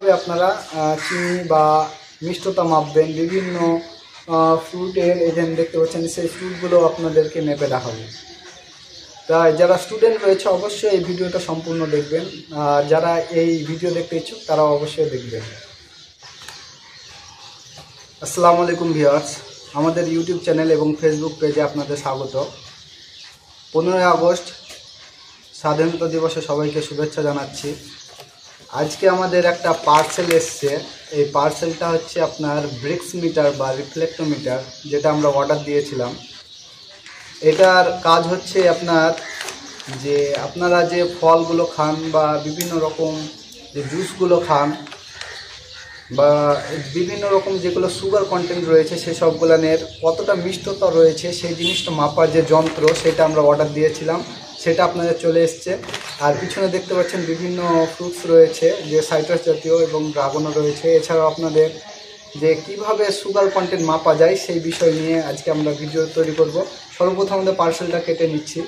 আপনারা চিনি বা মিষ্টতা মাপবেন বিভিন্ন ফ্রুটের। এখানে দেখতে পাচ্ছেন সেই ফ্রুটগুলো আপনাদেরকে মেপে দেখাবো। তাই যারা স্টুডেন্ট রয়েছে অবশ্যই এই ভিডিওটা সম্পূর্ণ দেখবেন, আর যারা এই ভিডিও দেখতে ইচ্ছুক তারা অবশ্যই দেখবেন। আসসালামু আলাইকুম ভিউয়ার্স, আমাদের ইউটিউব চ্যানেল এবং ফেসবুক পেজে আপনাদের স্বাগত। 15ই আগস্ট স্বাধীনতা দিবসে সবাইকে শুভেচ্ছা জানাচ্ছি। আজকে আমাদের একটা পার্সেল এসছে। এই পার্সেলটা হচ্ছে আপনার ব্রিক্স মিটার বা রিফ্লেক্টোমিটার, যেটা আমরা অর্ডার দিয়েছিলাম। এটার কাজ হচ্ছে আপনারা যে ফলগুলো খান বা বিভিন্ন রকম যে জুসগুলো খান বা বিভিন্ন রকম যেগুলো সুগার কন্টেন্ট রয়েছে সেই সবগুলোর কতটা মিষ্টতা রয়েছে সেই জিনিসটা মাপার যে যন্ত্র, সেটা আমরা অর্ডার দিয়েছিলাম। সেটা আপনাদের চলে এসছে। আর পিছনে দেখতে পাচ্ছেন বিভিন্ন ফ্রুটস রয়েছে, যে সাইট্রাস জাতীয় এবং ড্রাগনও রয়েছে। এছাড়াও আপনাদের যে কিভাবে সুগার কন্টেন্ট মাপা যায় সেই বিষয় নিয়ে আজকে আমরা ভিডিও তৈরি করব। সর্বপ্রথম আমাদের পার্সেলটা কেটে নিচ্ছি।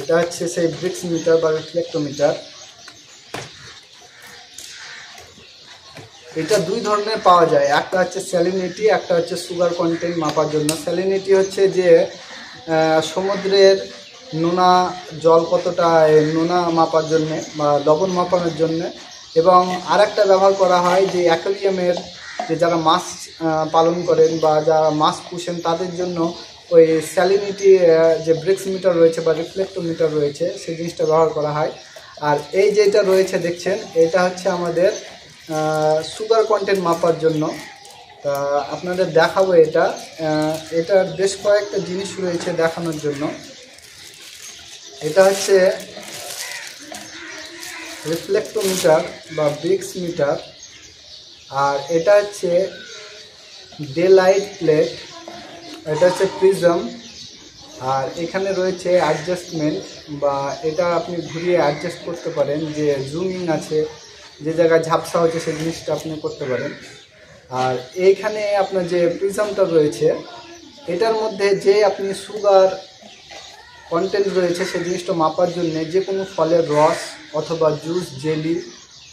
এটা হচ্ছে সেই ব্রিক্স মিটার বা রিফ্লেক্টোমিটার। এটা দুই ধরনের পাওয়া যায়, একটা হচ্ছে স্যালিনিটি, একটা হচ্ছে সুগার কন্টেন্ট মাপার জন্য। স্যালিনিটি হচ্ছে যে সমুদ্রের নোনা জল কতটা নোনা মাপার জন্যে বা লবণ মাপানোর জন্যে। এবং আরেকটা ব্যবহার করা হয় যে অ্যাকোয়ারিয়ামের যে যারা মাছ পালন করেন বা যারা মাছ পুষেন তাদের জন্য ওই স্যালিনিটি যে ব্রিক্স মিটার রয়েছে বা রিফ্লেক্টোমিটার রয়েছে সেই জিনিসটা ব্যবহার করা হয়। আর এই যেটা রয়েছে দেখছেন, এটা হচ্ছে আমাদের সুগার কন্টেন্ট মাপার জন্য। তা আপনাদের দেখাবো এটার বেশ কয়েকটা জিনিস রয়েছে দেখানোর জন্য। এটা হচ্ছে রিফ্লেক্টোমিটার বা ব্রিক্স মিটার, আর এটা হচ্ছে ডে লাইট প্লেট, এটা হচ্ছে প্রিজম। আর এখানে রয়েছে অ্যাডজাস্টমেন্ট, বা এটা আপনি ঘুরিয়ে অ্যাডজাস্ট করতে পারেন, যে জুমিং আছে, যে জায়গায় ঝাপসা হচ্ছে সেই জিনিসটা আপনি করতে পারেন। আর এইখানে আপনার যে প্রিজমটা রয়েছে এটার মধ্যে যে আপনি সুগার কন্টেন্ট রয়েছে সেই জিনিসটা মাপার জন্য যে কোনো ফলের রস অথবা জুস, জেলি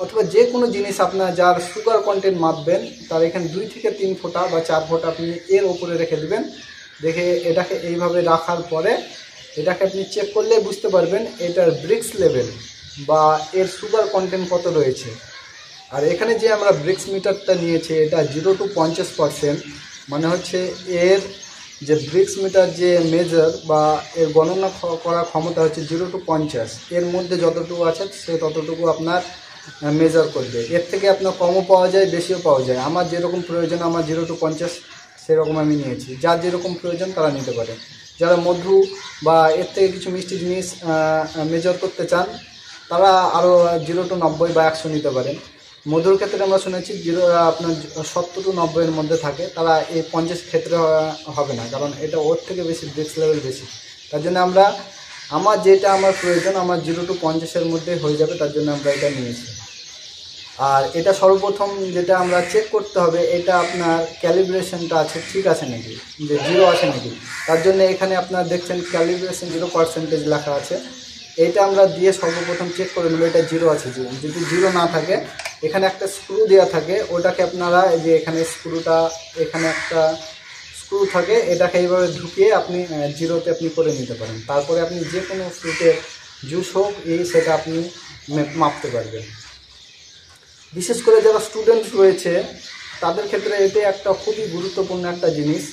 অথবা যে কোনো জিনিস আপনার যার সুগার কন্টেন্ট মাপবেন তার এখানে 2 থেকে 3 ফোঁটা বা 4 ফোঁটা আপনি এর ওপরে রেখে দেবেন। দেখে এটাকে এইভাবে রাখার পরে এটাকে আপনি চেক করলে বুঝতে পারবেন এটার ব্রিক্স লেভেল বা এর সুগার কন্টেন্ট কত রয়েছে। আর এখানে যে আমরা ব্রিক্স মিটারটা নিয়েছি এটা 0 to 50%, মানে হচ্ছে এর যে ব্রিক্স মিটার যে মেজার বা এর গণনা করার ক্ষমতা হচ্ছে 0 to 50। এর মধ্যে যতটুকু আছে সে ততটুকু আপনার মেজার করবে। এর থেকে আপনার কমও পাওয়া যায়, বেশিও পাওয়া যায়। আমার যেরকম প্রয়োজন, আমার 0 to 50 সেরকম আমি নিয়েছি। যার যেরকম প্রয়োজন তারা নিতে পারে। যারা মধু বা এর থেকে কিছু মিষ্টি জিনিস মেজার করতে চান তারা আরও 0 to 90 বা 100 নিতে পারেন। মধুর ক্ষেত্রে আমরা শুনেছি আপনার 70 to 90 এর মধ্যে থাকে, তারা এই 50 ক্ষেত্রে হবে না, কারণ এটা ওর থেকে বেশি ব্রিক্স লেভেল বেশি। তার জন্য আমার যেটা আমার প্রয়োজন আমার 0 to 50 মধ্যে হয়ে যাবে, তার জন্য আমরা এটা নিয়েছি। আর এটা সর্বপ্রথম যেটা আমরা চেক করতে হবে এটা আপনার ক্যালিব্রেশনটা আছে ঠিক আছে নাকি, যে 0 আছে নাকি। তার জন্য এখানে আপনার দেখছেন ক্যালিব্রেশন 0% লেখা আছে। এটা আমরা দিয়ে সর্বপ্রথম চেক করে নেব এটা 0 আছে। যদি 0 না থাকে এখানে একটা স্ক্রু দেওয়া থাকে, ওটাকে আপনারা যে এখানে এখানে একটা স্ক্রু থাকে, এটাকে এইভাবে ঢুকিয়ে আপনি 0-তে আপনি করে নিতে পারেন। তারপরে আপনি যে কোনো ফ্রুটের জুস হোক সেটা আপনি মাপতে পারবেন। বিশেষ করে যারা স্টুডেন্ট রয়েছে তাদের ক্ষেত্রে এটা একটা খুবই গুরুত্বপূর্ণ একটা জিনিস,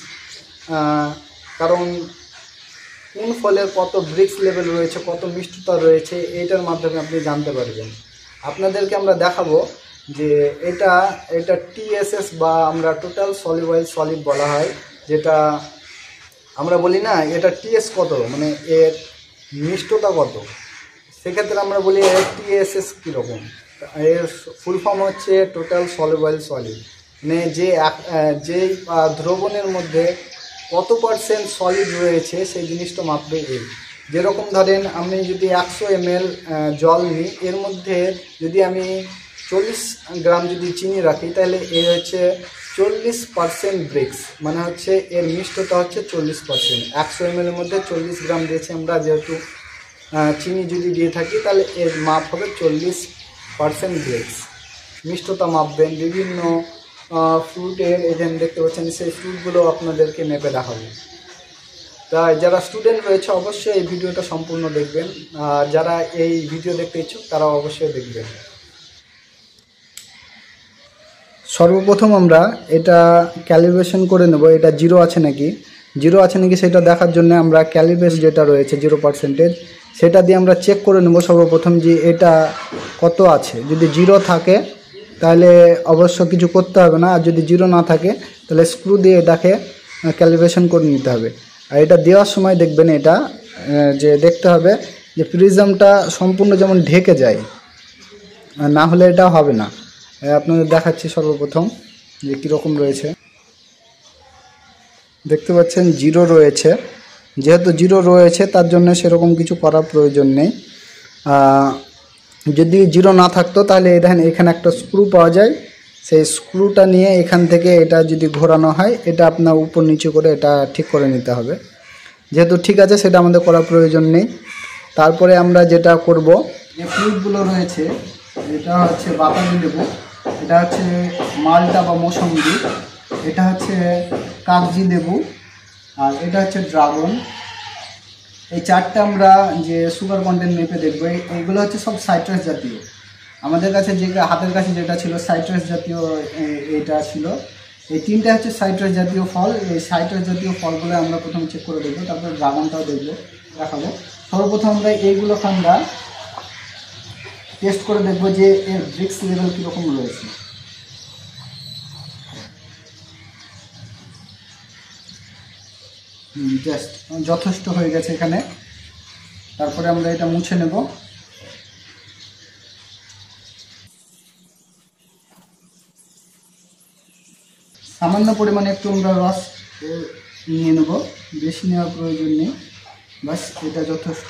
কারণ কোন ফলের কত ব্রিক্স লেভেল রয়েছে, কত মিষ্টতা রয়েছে এইটার মাধ্যমে আপনি জানতে পারবেন। আপনাদেরকে আমরা দেখাবো যে এটা TSS বা আমরা টোটাল সলিউবল সলিড বলা হয়, যেটা আমরা বলি না এটা TS কত, মানে এর মিষ্টতা কত, সেক্ষেত্রে আমরা বলি TSS কীরকম। এর ফুল ফর্ম হচ্ছে টোটাল সলিউবল সলিড, মানে যেই দ্রবণের মধ্যে কত % সলিড রয়েছে সেই জিনিসটা মাপবে এই। যেরকম ধরেন আমি যদি 100 ml জল নিই, এর মধ্যে যদি আমি 40 গ্রাম যদি চিনি রাখি তাহলে এর হচ্ছে 40% ব্রিক্স, মানে হচ্ছে এর মিষ্টতা হচ্ছে 40%। 100 ml এর মধ্যে 40 গ্রাম দিয়েছি আমরা, যেহেতু চিনি যদি দিয়ে থাকি তাহলে এর মাপ হবে 40% ব্রেক্স। মিষ্টতা মাপবেন, বিভিন্ন ফ্রুটের এখানে দেখতে পাচ্ছেন সেই ফ্রুটগুলো আপনাদেরকে মেপে দেখাবো। তাই যারা স্টুডেন্ট রয়েছে অবশ্যই এই ভিডিওটা সম্পূর্ণ দেখবেন, আর যারা এই ভিডিও দেখতে ইচ্ছুক তারাও অবশ্যই দেখবেন। সর্বপ্রথম আমরা এটা ক্যালিব্রেশন করে নেব, এটা জিরো আছে নাকি সেটা দেখার জন্য আমরা ক্যালিব্রেশন যেটা রয়েছে 0% সেটা দিয়ে আমরা চেক করে নেব সর্বপ্রথম যে এটা কত আছে। যদি জিরো থাকে তাহলে অবশ্য কিছু করতে হবে না, আর যদি জিরো না থাকে তাহলে স্ক্রু দিয়ে এটাকে ক্যালিব্রেশন করে নিতে হবে। আর এটা দেওয়ার সময় দেখবেন এটা যে দেখতে হবে যে প্রিজমটা সম্পূর্ণ যেমন ঢেকে যায়, না হলে এটা হবে না। আপনাদের দেখাচ্ছি সর্বপ্রথম যে কীরকম রয়েছে। দেখতে পাচ্ছেন জিরো রয়েছে, যেহেতু জিরো রয়েছে তার জন্য সেরকম কিছু করার প্রয়োজন নেই। যদি জিরো না থাকতো তাহলে দেখেন এখানে একটা স্ক্রু পাওয়া যায়, সেই স্ক্রুটা নিয়ে এখান থেকে এটা যদি ঘোরানো হয় এটা আপনার উপর নিচে করে এটা ঠিক করে নিতে হবে। যেহেতু ঠিক আছে সেটা আমাদের করার প্রয়োজন নেই। তারপরে আমরা যেটা করব, যে ফ্রুটগুলো রয়েছে এটা হচ্ছে বাতাবি লেবু, এটা হচ্ছে মালটা বা মৌসম্বি, এটা হচ্ছে কাগজি লেবু, আর এটা হচ্ছে ড্রাগন। এই চারটে আমরা যে সুগার কন্টেন্ট মেপে দেখবো, এইগুলো হচ্ছে সব সাইট্রাস জাতীয়। আমাদের কাছে যে হাতের কাছে যেটা ছিল সাইট্রাস জাতীয় এটা ছিল। এই তিনটা হচ্ছে সাইট্রাস জাতীয় ফল। এই সাইট্রাস জাতীয় ফলগুলো আমরা প্রথমে চেক করে দেখবো, তারপরে ড্রাগনটাও দেখাবো। সর্বপ্রথম আমরা এইগুলোকে আমরা টেস্ট করে দেখবো যে এর ব্রিক্স লেভেল কীরকম রয়েছে। জাস্ট যথেষ্ট হয়ে গেছে এখানে। তারপরে আমরা এটা মুছে নেব। সামান্য পরিমাণে একটু আমরা রস নিয়ে নেব, বেশি নেওয়ার প্রয়োজন নেই, বাস এটা যথেষ্ট।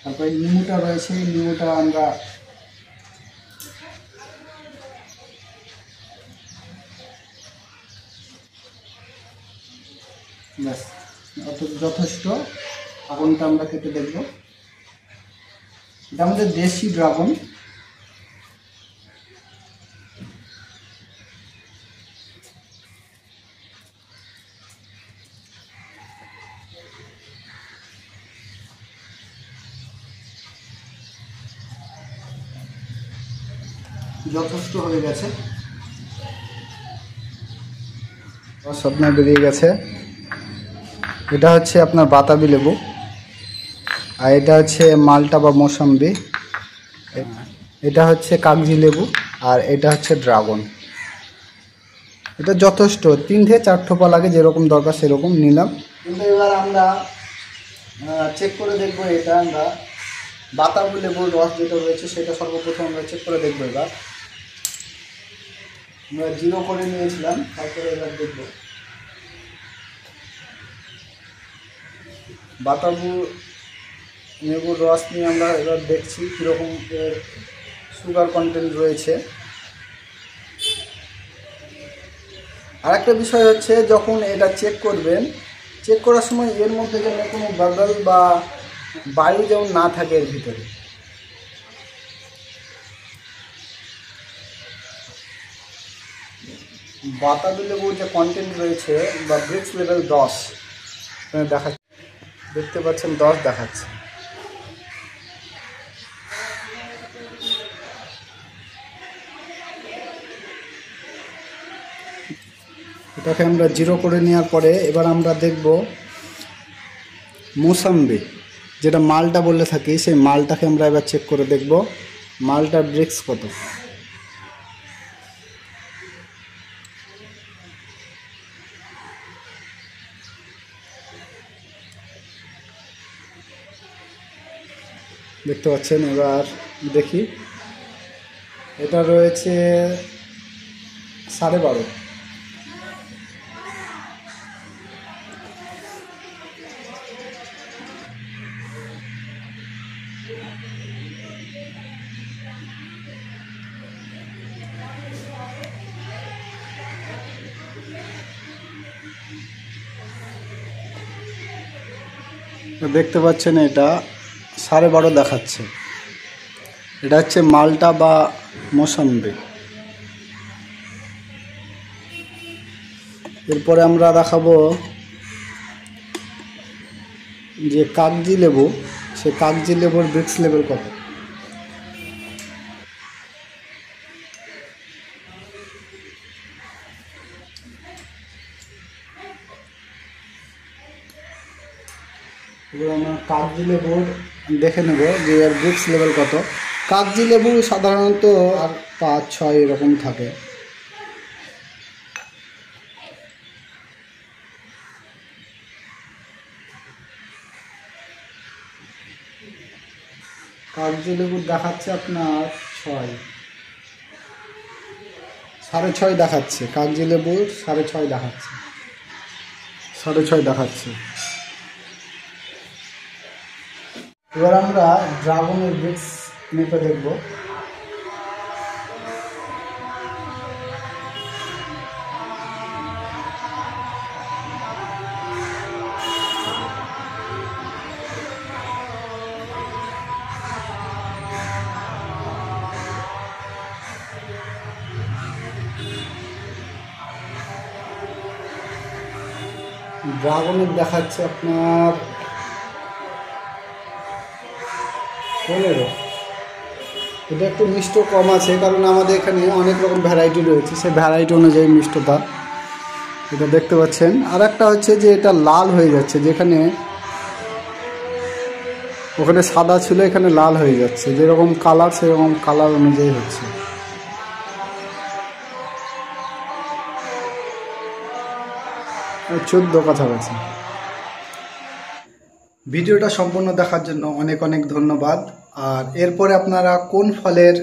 তারপরে নিমুটা রয়েছে, নিমুটা আমরা ব্যাস যথেষ্ট। ড্রাগনটা আমরা কেটে দেখব। এটা আমাদের দেশি ড্রাগন। যথেষ্ট হয়ে গেছে, স্বপ্ন বেরিয়ে গেছে। এটা হচ্ছে আপনার বাতাবি লেবু, আর এটা হচ্ছে মালটা বা মৌসম্বি, এটা হচ্ছে কাগজি লেবু, আর এটা হচ্ছে ড্রাগন। এটা যথেষ্ট, 3 থেকে 4 থোপা লাগে, যেরকম দরকার সেরকম নিলাম। কিন্তু এবার আমরা চেক করে দেখবো এটা আমরা বাতাবি লেবুর রস যেটা রয়েছে সেটা সর্বপ্রথম আমরা চেক করে দেখবো। এবার আমরা জিরো করে নিয়েছিলাম, তারপরে এবার দেখবো বাতাবি লেবুর রস নিয়ে আমরা এবার দেখছি কীরকম এর সুগার কন্টেন্ট রয়েছে। আর একটা বিষয় হচ্ছে যখন এটা চেক করবেন, চেক করার সময় এর মধ্যে যেন কোনো বাবল বা বায়ু যেমন না থাকে এর ভিতরে। বাতাবি লেবুর যে কন্টেন্ট রয়েছে বা ব্রিক্স লেভেল 10 দেখাচ্ছে, দেখতে পাচ্ছেন 10 দেখাচ্ছে। এটাকে আমরা জিরো করে নেওয়ার পরে এবার আমরা দেখব মৌসম্বি, যেটা মালটা বলে থাকি, সেই মালটাকে আমরা এবার চেক করে দেখব মালটার ব্রিক্স কত। দেখতে পাচ্ছেন। এবার দেখি, এটা রয়েছে 12.5। দেখতে পাচ্ছেন এটা 12.5 দেখাচ্ছে। এটা হচ্ছে মালটা বা মৌসম্বি। এরপরে আমরা দেখাবো যে কাগজি লেবু, সে কাগজি লেবুর ব্রিক্স লেভেল কত। এবার আমরা কাগজি লেবুর দেখে নেব যে এর ব্রিক্স লেভেল কত। কাগজি লেবু সাধারণত 5-6 এরকম থাকে। কাগজি লেবুর দেখাচ্ছে আপনার 6.5 দেখাচ্ছে। কাগজি লেবুর 6.5 দেখাচ্ছে, 6.5 দেখাচ্ছে। এবার আমরা ড্রাগনের ব্রিক্স মেপে দেখব। ড্রাগনের দেখাচ্ছে আপনার 15। এটা একটু মিষ্ট কম আছে, কারণ আমাদের এখানে অনেক রকম ভ্যারাইটি রয়েছে, সেই ভ্যারাইটি অনুযায়ী মিষ্টতা এটা দেখতে পাচ্ছেন। আর একটা হচ্ছে যে এটা লাল হয়ে যাচ্ছে, যেখানে ওখানে সাদা ছিল এখানে লাল হয়ে যাচ্ছে, যেরকম কালার সেরকম কালার অনুযায়ী হচ্ছে। 14 কাছাকাছি। ভিডিওটা সম্পূর্ণ দেখার জন্য অনেক অনেক ধন্যবাদ। আর এরপরে আপনারা কোন ফলের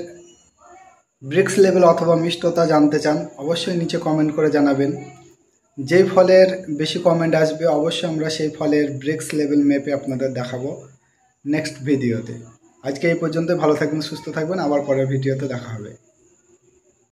ব্রিক্স লেভেল অথবা মিষ্টতা জানতে চান অবশ্যই নিচে কমেন্ট করে জানাবেন। যেই ফলের বেশি কমেন্ট আসবে অবশ্যই আমরা সেই ফলের ব্রিক্স লেভেল মেপে আপনাদের দেখাবো নেক্সট ভিডিওতে। আজকে এই পর্যন্ত, ভালো থাকবেন, সুস্থ থাকবেন, আবার পরের ভিডিওতে দেখা হবে।